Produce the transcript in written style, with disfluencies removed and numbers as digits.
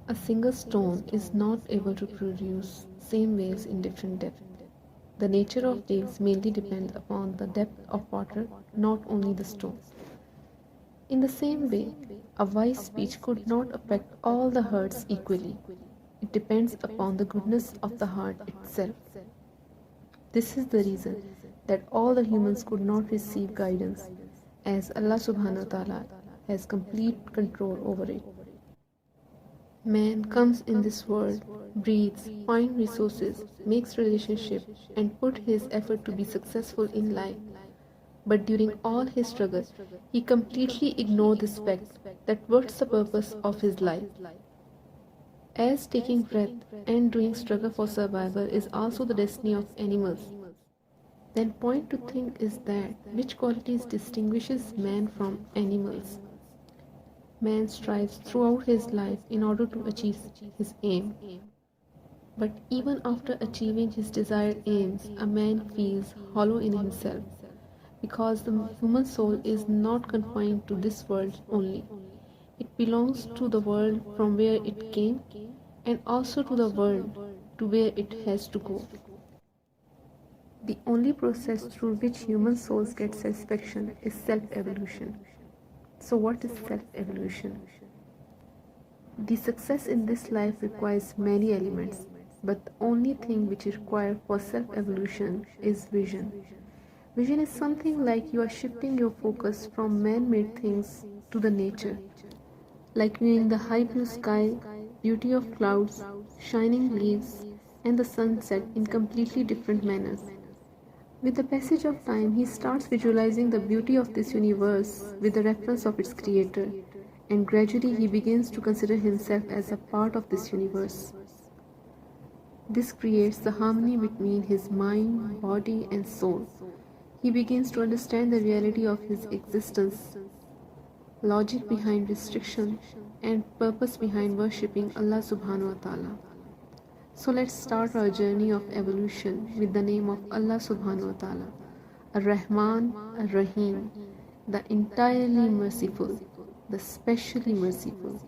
A single stone is not able to produce same waves in different depths. The nature of waves mainly depends upon the depth of water, not only the stone. In the same way, a wise speech could not affect all the hearts equally. It depends upon the goodness of the heart itself. This is the reason that all the humans could not receive guidance, as Allah subhanahu wa ta'ala has complete control over it. Man comes in this world, breathes, finds resources, makes relationships, and put his effort to be successful in life. But during all his struggle, he completely ignored this fact that what's the purpose of his life. As taking breath and doing struggle for survival is also the destiny of animals, then point to think is that which qualities distinguishes man from animals. Man strives throughout his life in order to achieve his aim. But even after achieving his desired aims, a man feels hollow in himself because the human soul is not confined to this world only. It belongs to the world from where it came and also to the world to where it has to go. The only process through which human souls get satisfaction is self-evolution. So what is self-evolution? The success in this life requires many elements, but the only thing which is required for self-evolution is vision. Vision is something like you are shifting your focus from man-made things to the nature, like viewing the high blue sky, beauty of clouds, shining leaves, and the sunset in completely different manners. With the passage of time, he starts visualizing the beauty of this universe with the reference of its creator, and gradually he begins to consider himself as a part of this universe. This creates the harmony between his mind, body, and soul. He begins to understand the reality of his existence, logic behind restriction, and purpose behind worshipping Allah subhanahu wa ta'ala. So let's start our journey of evolution with the name of Allah subhanahu wa ta'ala, Ar-Rahman, Ar-Rahim, the entirely merciful, the specially merciful.